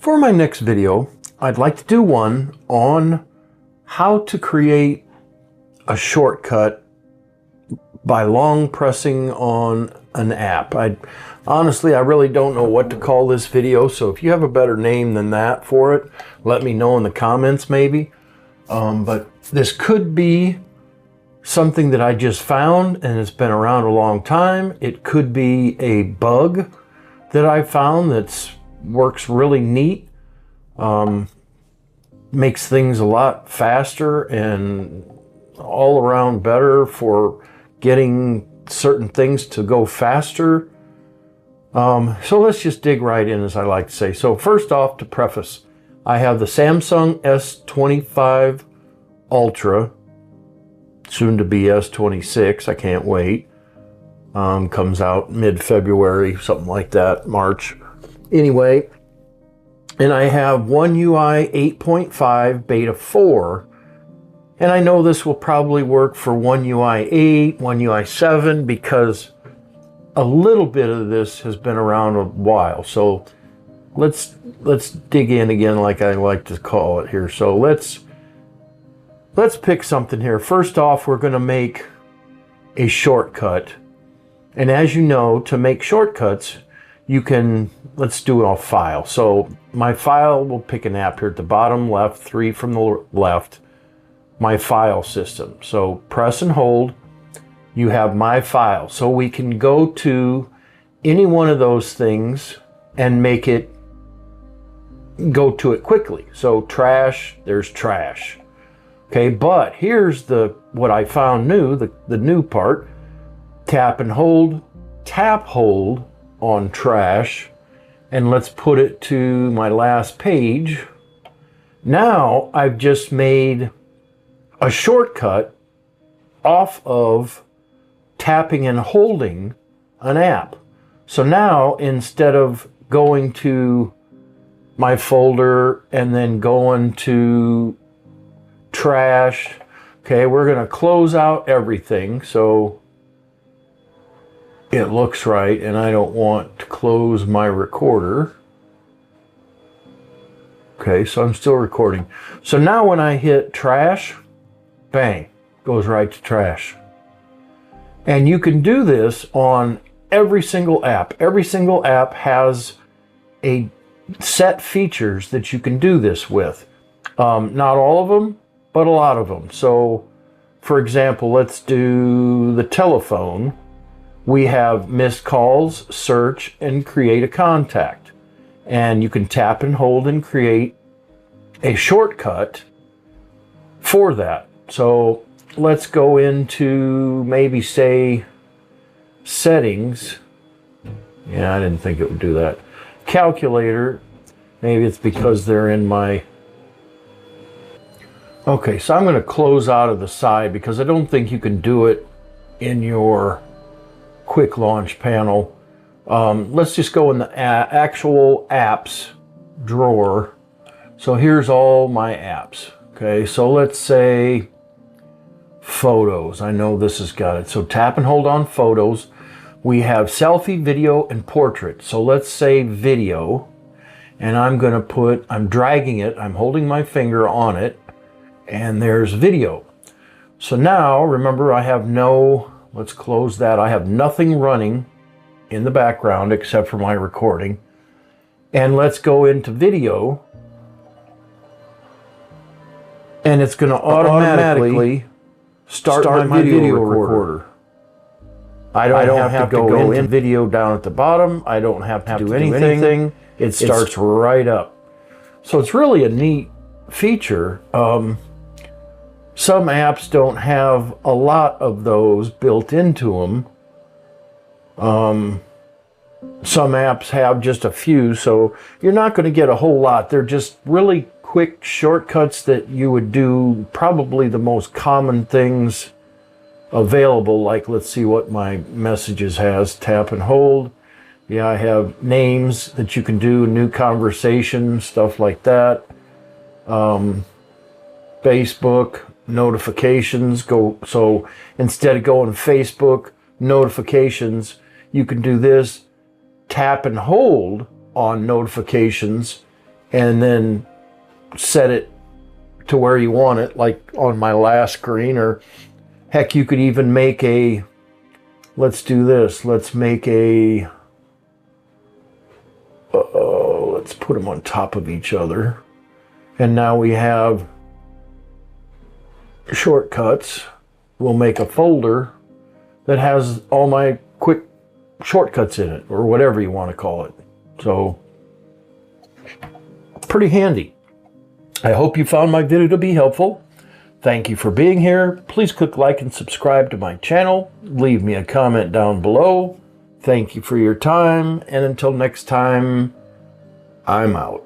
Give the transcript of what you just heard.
For my next video, I'd like to do one on how to create a shortcut by long pressing on an app. Honestly, I really don't know what to call this video, so if you have a better name than that for it, let me know in the comments maybe. But this could be something that I just found and it's been around a long time. It could be a bug that I found that works really neat. Makes things a lot faster and all around better for getting certain things to go faster. So let's just dig right in, as I like to say. So first off, to preface, I have the Samsung S25 Ultra, soon to be S26. I can't wait. Comes out mid-February, something like that, March. Anyway, and I have One UI 8.5 Beta 4. And I know this will probably work for One UI 8, One UI 7, because a little bit of this has been around a while. So let's dig in again, like I like to call it here. So let's pick something here. First off, we're going to make a shortcut. And as you know, to make shortcuts, you can, let's do it off file. So my file, we'll pick an app here at the bottom left, 3 from the left, my file system. So press and hold, you have my file. So we can go to any one of those things and make it go to it quickly. So trash, there's trash. Okay, but here's what I found new, the new part. Tap and hold, tap hold on trash, and let's put it to my last page. Now I've just made a shortcut off of tapping and holding an app. So now instead of going to my folder and then going to trash, okay, we're going to close out everything so it looks right, and I don't want to close my recorder. Okay, so I'm still recording. So now when I hit trash, bang, goes right to trash. And you can do this on every single app. Every single app has a set features that you can do this with. Not all of them, but a lot of them. So for example, let's do the telephone. We have missed calls, search, and create a contact. And you can tap and hold and create a shortcut for that. So let's go into maybe say settings. Yeah, I didn't think it would do that. Calculator. Maybe it's because they're in my... Okay, so I'm going to close out of the side because I don't think you can do it in your quick launch panel. Let's just go in the actual apps drawer. So here's all my apps. Okay, so let's say photos. I know this has got it. So tap and hold on photos. We have selfie, video, and portrait. So let's say video. And I'm going to put, I'm dragging it, I'm holding my finger on it, and there's video. So now, remember, I have no, let's close that. I have nothing running in the background except for my recording. And let's go into video. And it's going to automatically start my video recorder. I don't have to go in video down at the bottom. I don't have to do anything. It starts right up. So it's really a neat feature. Some apps don't have a lot of those built into them. Some apps have just a few, so you're not going to get a whole lot. They're just really quick shortcuts that you would do probably the most common things available. Like, let's see what my messages has. Tap and hold. Yeah, I have names that you can do, new conversations, stuff like that. Facebook, notifications. So instead of going Facebook, notifications, you can do this. Tap and hold on notifications and then set it to where you want it, like on my last screen. Or heck, you could even make a, let's do this, let's make a, let's put them on top of each other. And now we have shortcuts. We'll make a folder that has all my quick shortcuts in it, or whatever you want to call it. So, pretty handy. I hope you found my video to be helpful. Thank you for being here. Please click like and subscribe to my channel. Leave me a comment down below. Thank you for your time, and until next time, I'm out.